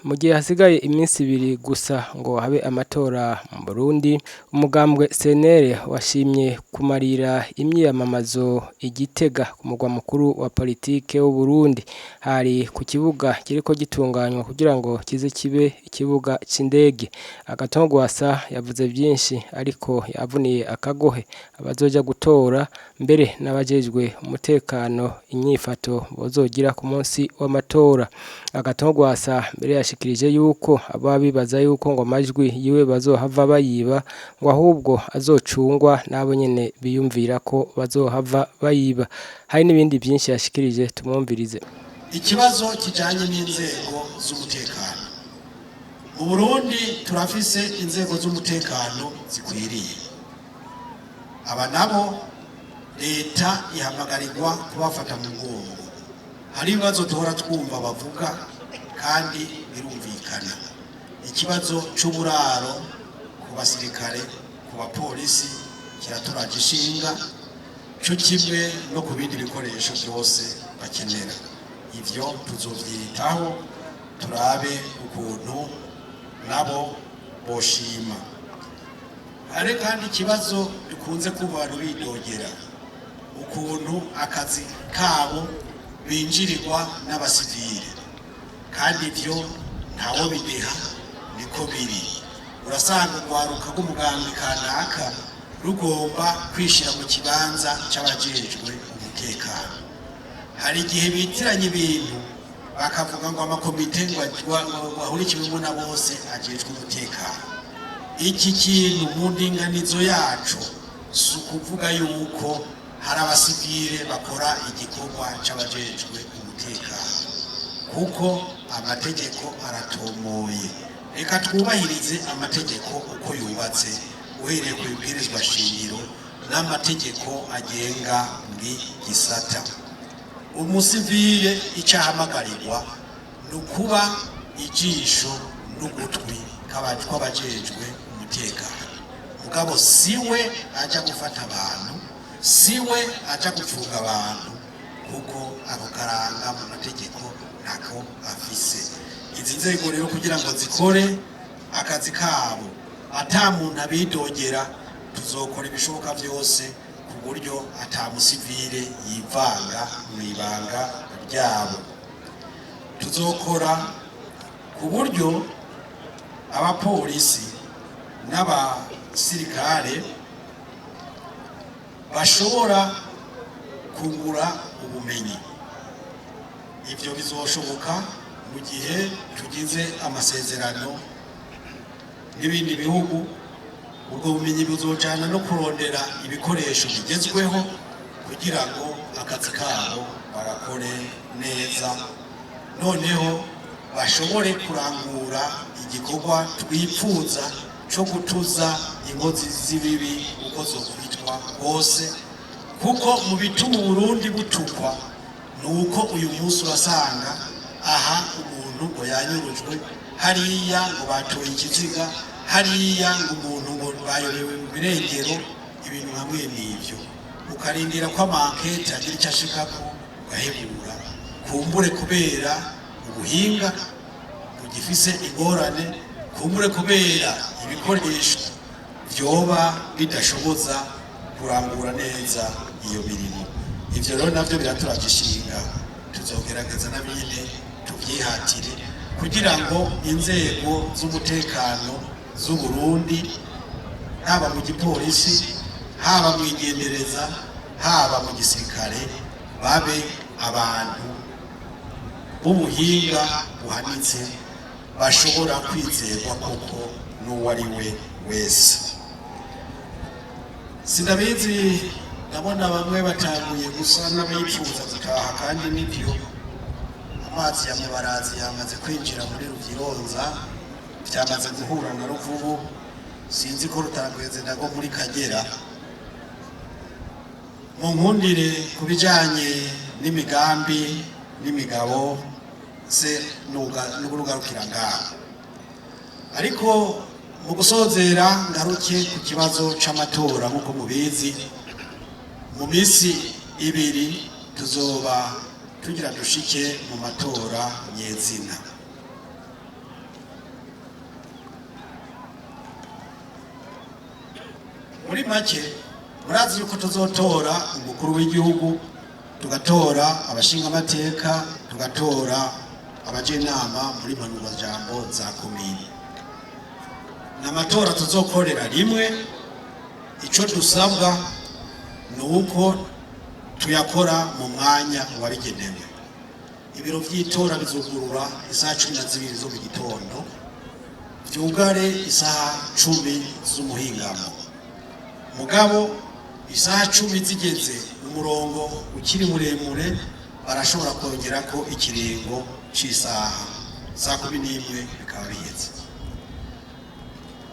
mu gihe hasigaye iminsi 2 gusa ngo habe amatora mu Burundi umugambwe CNL washimye kumarira imyiyamamazo igitega ku mugwa mukuru wa politike w'u Burundi hari ku kibuga kiriko gitunganywa kugira ngo kize kibe ikibuga c'indege Agatongwasa yavuze byinshi ariko yavuniye akagohe abazoja gutora mbere n'abajejwe umutekano inyifato bozogira ku munsi w'amatora Agatongwasa mbere yashikirije yuko ababibaza yuko ngo amajwi yiwe bazohava bayiba ngo ahubwo azocungwa nabo nyene biyumvira ko bazohava bayiba hari n'ibindi byinshi yashikirije tumwumvirize ikibazo kijanye n'inzego z'umutekano mu Burundi turafise inzego z'umutekano zikwiriye aba nabo leta ihamagarirwa kubafata mu mugongo hari ibibazo duhora twumva bavuga kandi birumvikana ikibazo c'uburaro ku basirikare ku bapolisi kiraturaje ishinga cyo kimwe no ku bindi bikoresho byose bakenera ivyo tuzovyitaho turabe ukuntu nabo boshima hari kandi ikibazo dukunze kuba bidogera ukuntu akazi kabo binjirirwa n'abasivile kandi ivyo ntawo bideha niko biri urasanga urwaruka rw'umugambi kanaka rugomba kwishira mu kibanza c'abajejwe umutekano hari igihe bitiranye ibintu bakavuga ngo amakomite ngo ahurikiwemo na bose ajejwe umutekano iki kintu mu ndinganizo yacu si ukuvuga yuko hari abasivile bakora igikorwa c'abajejwe umutekano kuko amategeko aratomoye reka twubahirize amategeko uko yubatse uhereye ku bibwirizwa shingiro n'amategeko agenga muri gisata umusivile icahamagarirwa nukuba ijisho n'ugutwi kw'abajejwe umutekano mugabo siwe aja gufata abantu siwe aja gufunga abantu kuko ako karanga mu mategeko ntako afise izi nzego rero kugira ngo zikore akazi kabo ata muntu abidogera tuzokora ibishoboka byose ku buryo ata musivile yivanga mu ibanga ryabo tuzokora ku buryo abapolisi n'abasirikare bashobora kungura ubumenyi ivyo bizoshoboka mu gihe tugize amasezerano n'ibindi bihugu ubwo bumenyi buzojana no kurondera ibikoresho bigezweho kugira ngo akazi kabo barakore neza noneho bashobore kurangura igikorwa twipfuza cyo gutuza inkozi z'ibibi uko zokwitwa hose kuko mu bituma Burundi butukwa nuko uyu munsi urasanga aha umuntu ngo yanyurujwe hariya ngo batoye ikiziga hariya ngo umuntu ngo bayobewe mu birengero ibintu hamwe n'ivyo ukarindira ko amankete agira icyo ashikako ugahebura kumbure kubera ubuhinga bugifise ingorane kumbure kubera ibikoresho vyoba bidashoboza kurangura neza iyo mirimo ivyo rero navyo biraturaje ishinga tuzogerageza nabine tuvyihatire kugira ngo inzego z'umutekano z'u Burundi haba mu gipolisi haba mu igendereza haba mu gisirikare babe abantu b'ubuhinga buhanitse bashobora kwizerwa koko n'uwari we wese sindabizi ndabona bamwe batanguye gusa n'abifuza gutaha kandi n'ibyo amazi ya mubarazi yamaze kwinjira muri Ruvyironza byamaze guhura na Ruvubu sinzi ko rutaragweze ndago muri Kagera mu nkundire kubijanye n'imigambi n'imigabo se n'urugarukira ngaho ariko mu gusozera ngaruke ku kibazo c'amatora nk'uko mubizi mu minsi 2 tuzoba tugira dushike mu matora nyezina make murazi yuko tuzotora umukuru w'igihugu, tugatora abashinga amateka, tugatora abajenama muri mpanuro jambo za komine. N'amatora tuzokorera rimwe. Ico dusabwa nuko tuyakora mu mwanya wabigenewe. Ibiro vy'itora bizugurura isaha 12 zo mu gitondo, vyugare isaha 10 z'umuhingamo. Mugabo isaha 10 zigeze umurongo ukiri muremure barashobora kongera ko ikiringo c'isaha saa 11 bikaba biheze.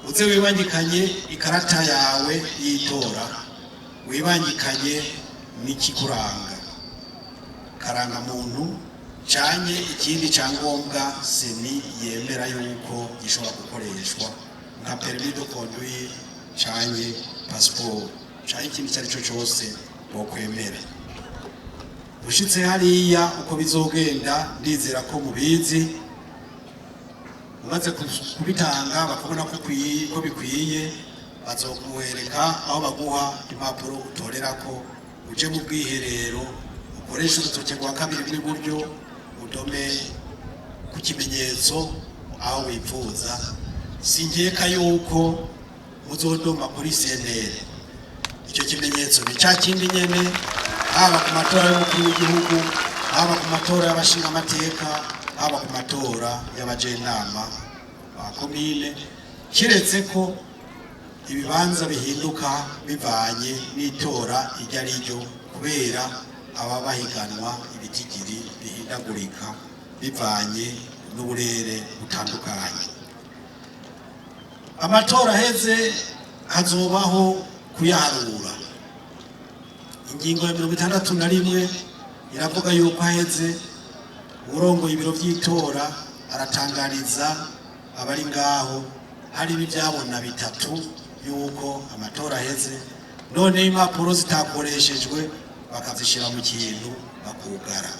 Uze wibangikanye ikarata yawe y'itora, wibangikanye n'ikikuranga, karanga muntu canye ikindi cyangombwa seni yemera yuko gishobora gukoreshwa nka permis de conduire canye passport canye ikindi cyari cyo cyose bokwemera. Ushitse hariya uko bizogenda ndizera ko mubizi, umaze kubitanga bakabona ko bikwiye bazokuwereka aho baguha impapuro utorerako, uje mu bwiherero ukoresha urutoke rwa kabiri rw'iburyo udome ku kimenyetso aho wipfuza. Singeka yuko muzodoma kuri CNL. Icyo kimenyetso ni cya kindi nyene haba ku matora y'umukuru w'igihugu, haba ku matora y'abashinga amateka, haba ku matora y'abajenama ba komine, kiretse ko ibibanza bihinduka bivanye n'itora iryo ari ryo, kubera aba bahiganwa ibitigiri bihindagurika bivanye n'uburere butandukanye. Amatora aheze hazobaho kuyaharura. Ingingo ya 61 iravuga yuko aheze urongoye ibiro vy'itora aratangariza abari ngaho hari ibyabona bitatu yuko amatora aheze, none impapuro zitakoreshejwe bakazishira mu kintu bakugara,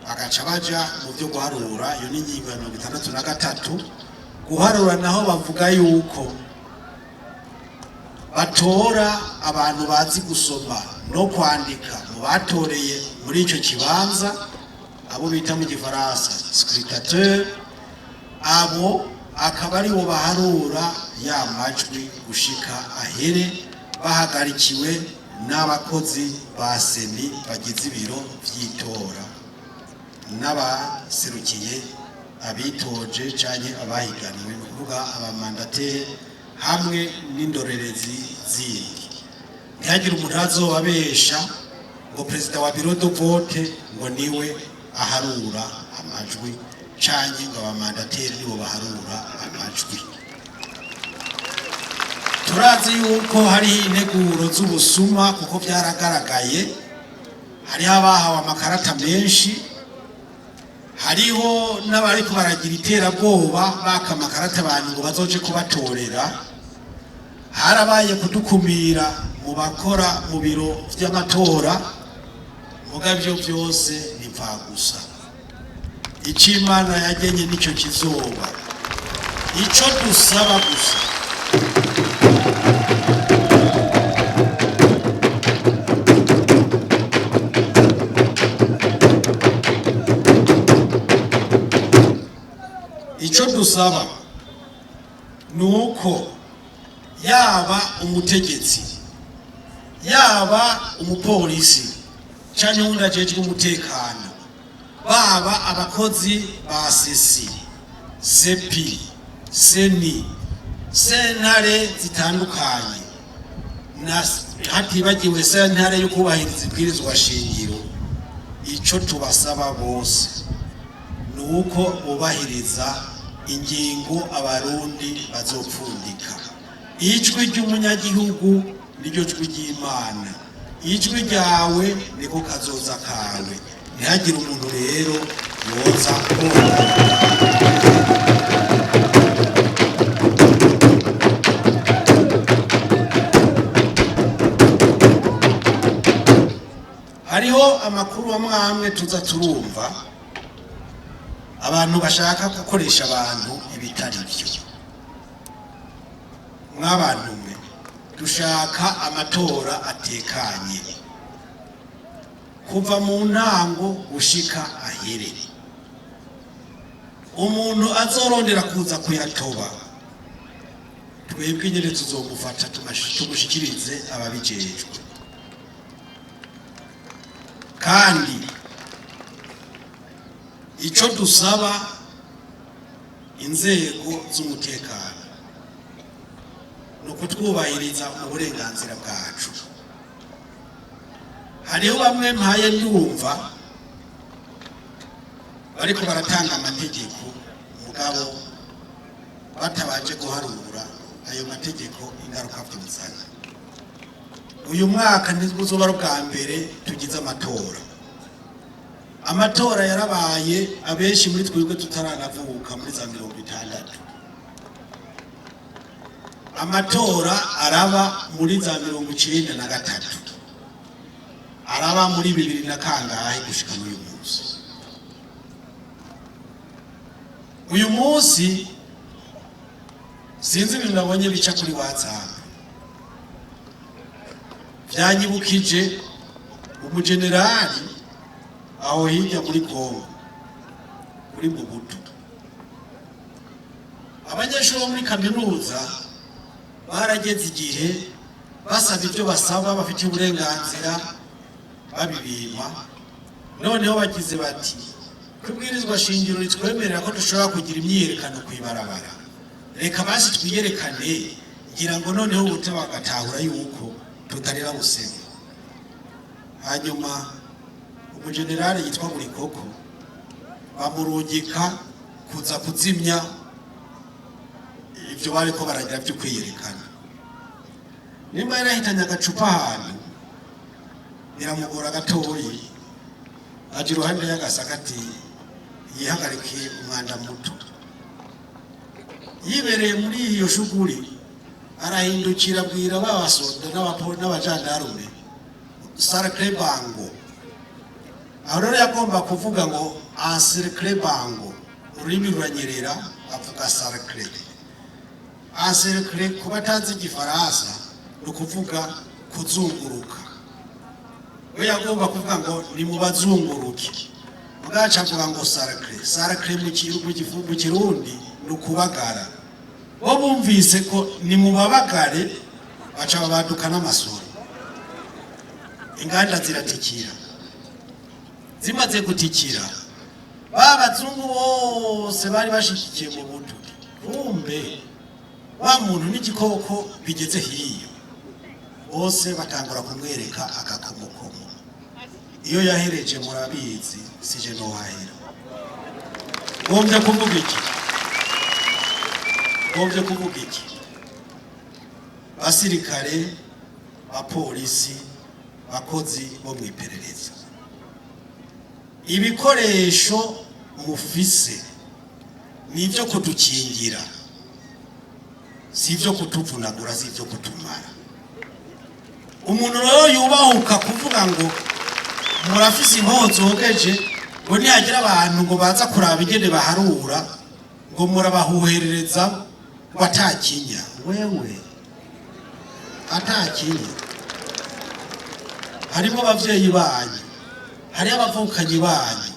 bagaca baja mu byo guharura. Iyo ni ingingo ya 63. Guharura naho bavuga yuko batora abantu bazi gusoma no kwandika mu batoreye muri ico kibanza, abo bita mu gifaransa scrutateur. Abo akaba ari bo baharura ya majwi gushika ahere, bahagarikiwe n'abakozi ba seni bagize ibiro vy'itora n'abaserukiye abitoje canke abahiganwe, kuvuga abamandateri hamwe n'indorerezi zindi. Ntihagire umuntu azobabesha ngo perezida wa biro de vote ngo niwe aharura amajwi canke ngo abamandateri nibo baharura amajwi. Turazi yuko hari integuro z'ubusuma kuko byaragaragaye, hari abahawe amakarata menshi, hariho n'abariko baragira iterabwoba baka amakarata abantu ngo bazoje kubatorera. Harabaye kudukumira mu bakora mu biro vy'amatora, mugavyo byose nipfa gusa. Icimana yagenye nico kizoba. Ico dusaba gusa nuko yaba umutegetsi, yaba umupolisi canke undi ajejwe umutekano, baba abakozi ba sesi, sepi, seni, sentare zitandukanye, na hatibagiwe sentare yo kubahiriza ibwirizwa shingiro. Ico tubasaba bose nuko bubahiriza ingingo abarundi bazopfundika. Ijwi ry'umunyagihugu niryo jwi ry'Imana, ijwi ryawe niko kazoza kawe. Ntihagire umuntu rero yoza hariho amakuru amwe tuza turumva abantu bashaka gukoresha abantu ibitari byo. Mwabantu mwe dushaka amatora atekanye kuva mu ntango gushika ahere. Umuntu azorondera kuza kuyatoba twebwe nyene tuzogufata tumushikirize ababijejwe, kandi ico dusaba inzego z'umutekano no kutwubahiriza uburenganzira bwacu. Hariho bamwe mpaye ndumva bariko baratanga amategeko mugabo batabanje guharura ayo mategeko ingaruka by'ubuzana. Uyu mwaka ntibuzoba bwa mbere tugize amatora. Amatora yarabaye abenshi muri twebwe tutaranavuka muri za 60. Amatora araba muri za 93, araba muri 2000 na kangahe gushika muri uyu munsi. Uyu munsi sinzi ibintu nabonye bica kuri WhatsApp byanyibukije umugenerali aho hirya muri Kongo muri Mobutu. Abanyeshuri muri kaminuza barageze igihe basaba ibyo basaba bafite uburenganzira babibima, noneho bagize bati kubwirizwa shingiro ritwemerera ko dushobora kugira imyiyerekano kwibarabara, reka basi twiyerekane ngira ngo noneho ubutaba bagatahura yuko tutarira gusema. Hanyuma umugenerali yitwa Burikoko bamurungika kuza kuzimya ibyo bariko baragira byo kwiyerekana. Nimba yarahitanye agacupa ahantu biramugora gatoyi, aje iruhande y'agasakati yihagarike umwanda muto. Yibereye muri iyo shuguri arahindukira bwira babasoda n'abajandarume Sarkle Bango. Aho rero yagomba kuvuga ngo Sarkle Bango, ururimi ruranyerera avuga Sarkle. Sarkle kuba atazi igifaransa no kuvuga kuzunguruka. We yagomba kuvuga ngo ni mu bazunguruke, mugaca avuga ngo Sarkle. Sarkle mu Kirundi no kubagara. Bo bumvise ko ni mu babagare baca babaduka n'amasoro. Inganda ziratikira, zimaze gutikira babazungu bose bari bashikikiye mu buntu. Kumbe wa muntu n'igikoko bigeze hiyo bose batangura kumwereka agakomokomo. Iyo yahereje murabizi sije no hahera. Gombye kuvuga iki? Basirikare, bapolisi, bakozi bo mwiperereza, ibikoresho mufise nivyo kudukingira, sivyo kutuvunagura, sivyo kutumara. Umuntu rero yubahuka kuvuga ngo murafise impozo ogeje ngo nihagira abantu ngo baza kuraba ingene baharura ngo murabahuherereza watakinya. Wewe atakinya, harimo abavyeyi banyu, hari abavukanyi banyu.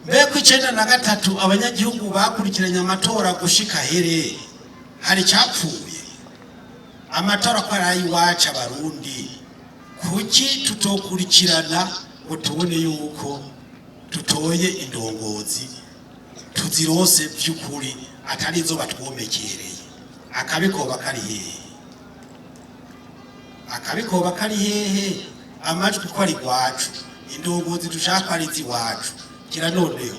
Mbeko 93 abanyagihugu bakurikiranye amatora gushika here hari cyapfuye. Amatora ko ari iwacu abarundi, kuki tutokurikirana ngo tubone yuko tutoye indongozi tuzirose by'ukuri atari zo batwomekereye? Akabikoba kari hehe? Amajwi ko ari gwacu, indongozi dushaka ari ziwacu. Kira noneho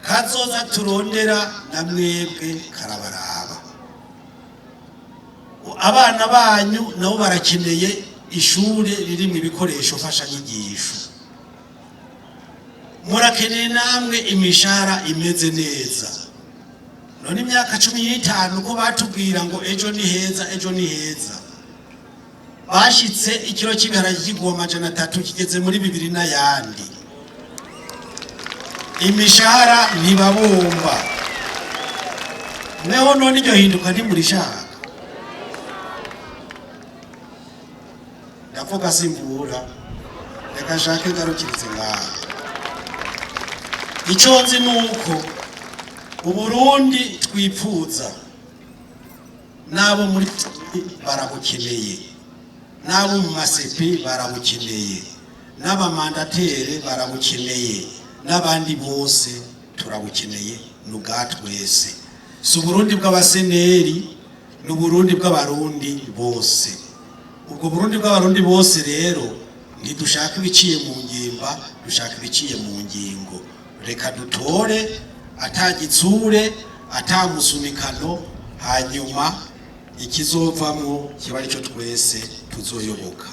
kazoza turondera na mwebwe karabaraba. Abana banyu nabo barakeneye ishure ririmo ibikoresho fasha nyigisho. Murakeneye namwe imishara imeze neza. None imyaka 15 ko batubwira ngo ejo ni heza, bashitse ikiro cy'ibiharage kigoma 300 kigeze muri 2 n'ayandi. Imishahara ntibabumba. Neho none iryo hinduka ndi muri shaka. ndavuga simvura reka nshake ngarukirize ngaha icyo nzi nuko Uburundi twipfuza nabo muri barabukeneye nabo mu masepi barabukeneye n'abamandatere barabukeneye n'abandi bose turabukeneye n'ubwatwese si Uburundi bw'abaseneri n'Uburundi bw'abarundi bose ubwo Burundi bw'abarundi bose rero ntidushaka ibiciye mu ngimba dushaka ibiciye mu ngingo reka dutore atagitsure atamusunikano hanyuma ikizovamwo kiba arico twese tuzoyoboka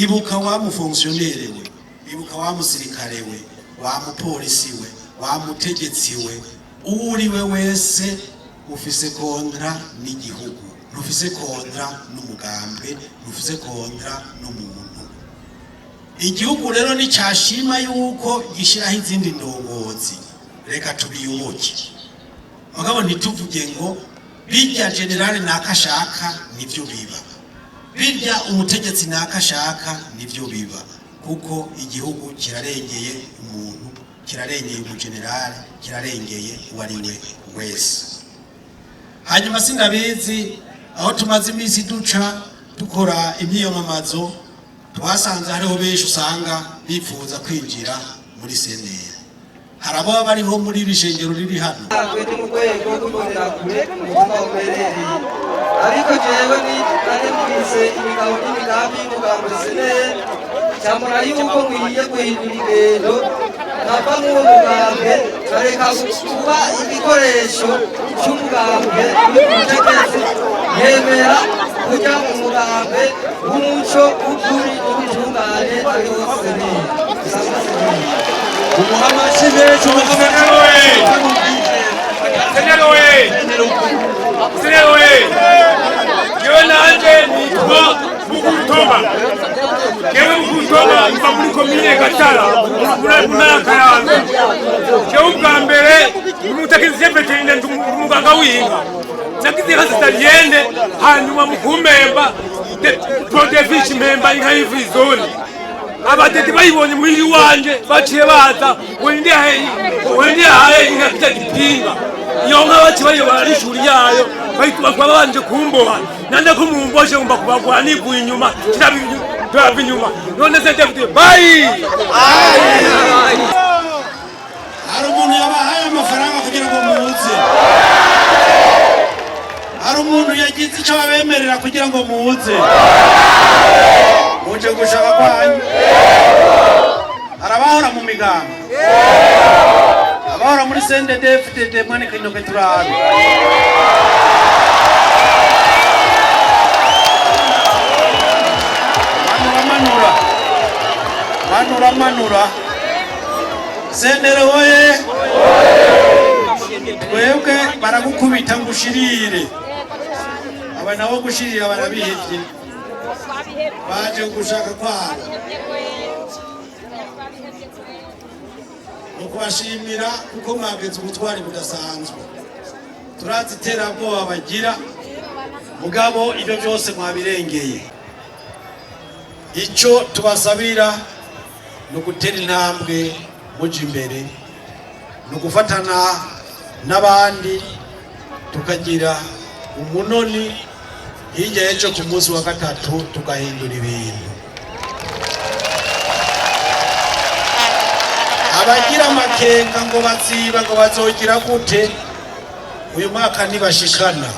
ibuka wa mufonctionnaire we ibuka wa musirikare we wa mupolisi we wa mutegetsi we uriwe wese ufise kontra n'igihugu ufise kontra n'umugambwe ufise kontra n'umuntu igihugu rero ni cyashima yuko gishiraho izindi ndongozi reka tubiyoboke mugabo ntituvuge ngo birya generale nakashaka nivyo biba birya umutegetsi nakashaka nivyo biba kuko igihugu kirarengeye umuntu kirarengeye umugenerale kirarengeye uwariwe wese hanyuma sindabizi aho tumaze iminsi duca dukora imyiyamamazo twasanze hariho benshi usanga bifuza kwinjira muri seneri hari abo bariho muri rishengero riri hano twete mu rwego rw'imbonerakure umutima uberereye ariko jewe nari mvise imigabo n'imigambi y'umugambi seneri cyamura yuko nkwiye guhindura ingendo nkava nk'uwo mugambwe nkareka kuba igikoresho cy'umugambwe w'ubutegetsi yemera kujya mu mugambwe w'umuco w'ukuri n'ubutungane ariwo seneri usanga seneri Mukutoma mva muri komine Gatara muri Kayanza cyo ubwa mbere umutekinisiye veterinary umuganga w'inka nagize hasitariende hanyuma mukumemba protefish memba inka y'ivizone abadeti bayibonye muri wanje baciye baza wende haye inka kijya gipinga iyo nka baci bayobora n'ishuri yayo bayituma kwa banje kumboha nande ko mumboshe ngomba kubagwa nivuye inyuma kirabi inyuma none se David bye hari umuntu yabahaye amafaranga kugira ngo muze hari umuntu yagize icyo babemerera kugira ngo muze muje gushaka kwanyu arabahora mu miganga abahora muri CNDD-FDD mwane kinoke turabe manura senere hoye twebwe baragukubita ngushirire aba nabo gushirira barabihevye baje gushaka kwabo ukubashimira kuko mwageze ubutwari budasanzwe turazi iterabwoba bagira mugabo ibyo byose mwabirengeye icyo tubasabira no gutera intambwe muje imbere no gufatana n'abandi tukagira umunoni hirya y'ejo ku munsi wa gatatu tugahindura ibintu abagira amakenga ngo baziba ngo bazogira gute uyu mwaka ntibashikana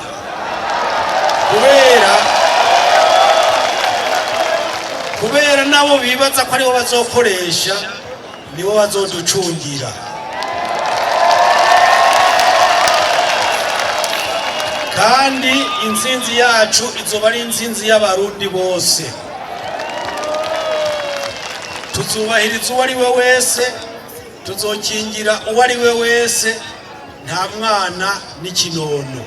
kubera nabo bibaza ko aribo bazokoresha nibo bazoducungira kandi intsinzi yacu izoba ari intsinzi y'abarundi bose tuzubahiriza uwo ari we wese tuzokingira uwo ari we wese nta mwana n'ikinono